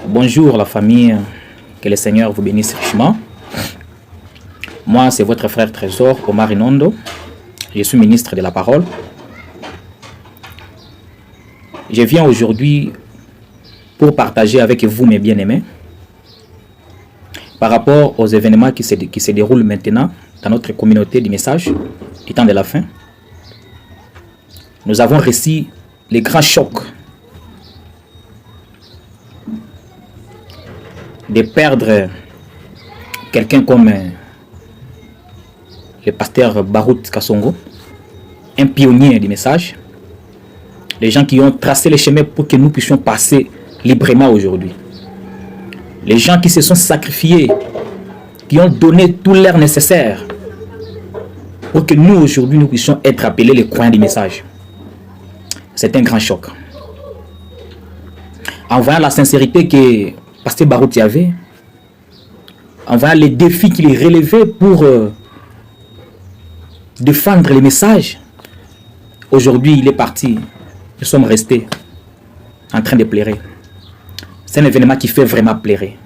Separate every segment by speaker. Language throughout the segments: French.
Speaker 1: Bonjour la famille, que le Seigneur vous bénisse richement. Moi, c'est votre frère Trésor, Omar Inondo. Je suis ministre de la parole. Je viens aujourd'hui pour partager avec vous, mes bien-aimés, par rapport aux événements qui se déroulent maintenant dans notre communauté du message du temps de la fin. Nous avons reçu les grands chocs de perdre quelqu'un comme le pasteur Barout Kassongo, un pionnier du message, les gens qui ont tracé le chemin pour que nous puissions passer librement aujourd'hui, les gens qui se sont sacrifiés, qui ont donné tout l'air nécessaire pour que nous aujourd'hui nous puissions être appelés les croyants du message. C'est un grand choc. En voyant la sincérité que pasteur Barout y avait, en voyant les défis qu'il relevait pour défendre les messages, aujourd'hui il est parti. Nous sommes restés en train de pleurer. C'est un événement qui fait vraiment pleurer.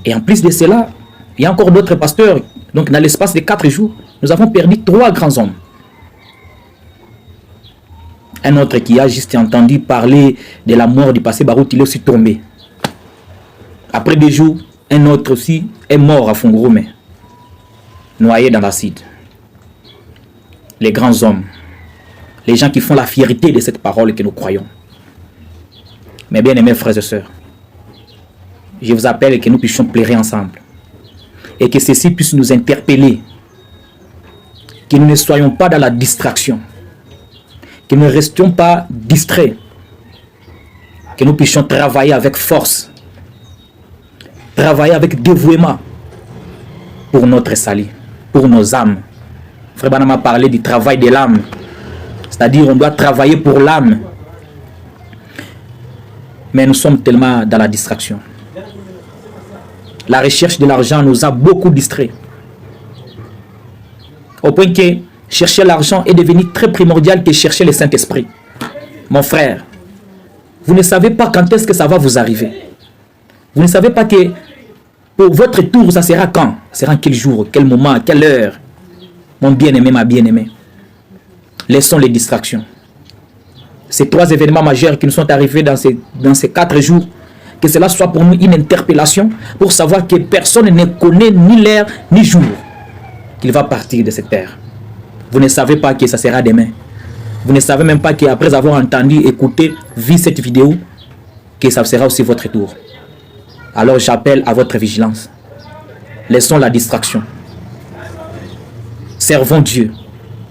Speaker 1: Et en plus de cela, il y a encore d'autres pasteurs. Donc dans l'espace de 4 jours, nous avons perdu 3 grands hommes. Un autre qui a juste entendu parler de la mort du pasteur Barout, il est aussi tombé. Après 2 jours, un autre aussi est mort à Fongoromé, noyé dans l'acide. Les grands hommes, les gens qui font la fierté de cette parole que nous croyons. Mes bien-aimés frères et sœurs, je vous appelle que nous puissions pleurer ensemble et que ceci puisse nous interpeller, que nous ne soyons pas dans la distraction, que nous ne restions pas distraits, que nous puissions travailler avec force, travailler avec dévouement pour notre salut, pour nos âmes. Frère Banam a parlé du travail de l'âme, c'est-à-dire on doit travailler pour l'âme. Mais nous sommes tellement dans la distraction. La recherche de l'argent nous a beaucoup distraits. Au point que chercher l'argent est devenu très primordial que chercher le Saint-Esprit. Mon frère, vous ne savez pas quand est-ce que ça va vous arriver. Vous ne savez pas que pour votre tour, ça sera quand? Ça sera quel jour, quel moment, quelle heure? Mon bien-aimé, ma bien-aimée. Laissons les distractions. Ces 3 événements majeurs qui nous sont arrivés dans ces 4 jours, que cela soit pour nous une interpellation pour savoir que personne ne connaît ni l'heure ni jour qu'il va partir de cette terre. Vous ne savez pas que ça sera demain. Vous ne savez même pas qu'après avoir entendu, écouté, vu cette vidéo, que ça sera aussi votre tour. Alors j'appelle à votre vigilance. Laissons la distraction. Servons Dieu.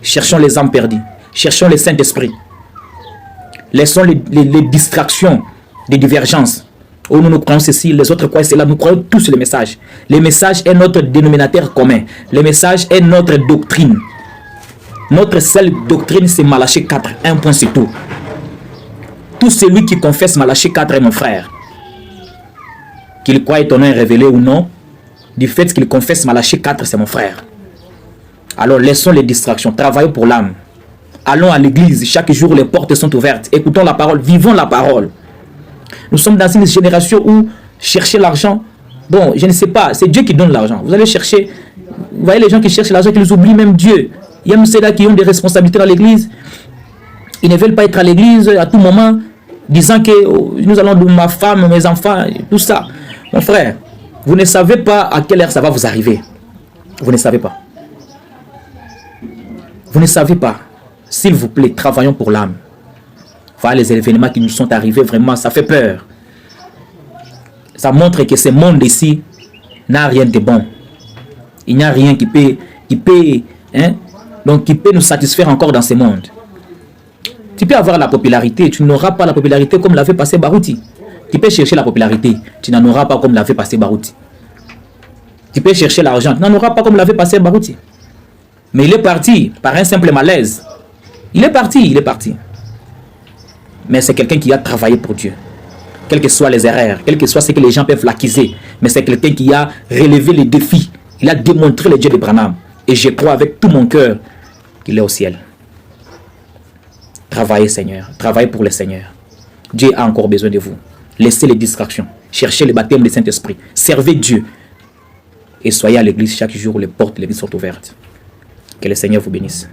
Speaker 1: Cherchons les âmes perdues. Cherchons le Saint-Esprit. Laissons les distractions, les divergences. Oh, nous croyons ceci, les autres croient cela. Nous croyons tous le message. Le message est notre dénominateur commun. Le message est notre doctrine. Notre seule doctrine, c'est Malachie 4. Un point, c'est tout. Tout celui qui confesse Malachie 4 est mon frère. Qu'il croit ton nom révélé ou non, du fait qu'il confesse Malachie 4, c'est mon frère. Alors laissons les distractions, travaillons pour l'âme. Allons à l'église, chaque jour les portes sont ouvertes. Écoutons la parole, vivons la parole. Nous sommes dans une génération où chercher l'argent, bon, je ne sais pas, c'est Dieu qui donne l'argent. Vous allez chercher, vous voyez les gens qui cherchent l'argent, qui nous oublient même Dieu. Il y a ceux-là qui ont des responsabilités dans l'église. Ils ne veulent pas être à l'église à tout moment, disant que oh, nous allons de ma femme, mes enfants, tout ça. Mon frère, vous ne savez pas à quelle heure ça va vous arriver. Vous ne savez pas. Vous ne savez pas. S'il vous plaît, travaillons pour l'âme. Voilà les événements qui nous sont arrivés, vraiment, ça fait peur. Ça montre que ce monde ici n'a rien de bon. Il n'y a rien qui peut nous satisfaire encore dans ce monde. Tu peux avoir la popularité, tu n'auras pas la popularité comme l'avait passé Barouti. Tu peux chercher la popularité, tu n'en auras pas comme l'avait passé Barouti. Tu peux chercher l'argent, tu n'en auras pas comme l'avait passé Barouti. Mais il est parti par un simple malaise. Il est parti. Mais c'est quelqu'un qui a travaillé pour Dieu. Quelles que soient les erreurs, quel que soit ce que les gens peuvent l'accuser. Mais c'est quelqu'un qui a relevé les défis. Il a démontré le Dieu de Branham. Et je crois avec tout mon cœur qu'il est au ciel. Travaillez, Seigneur. Travaillez pour le Seigneur. Dieu a encore besoin de vous. Laissez les distractions. Cherchez le baptême du Saint-Esprit. Servez Dieu. Et soyez à l'église chaque jour où les portes de l'église sont ouvertes. Que le Seigneur vous bénisse.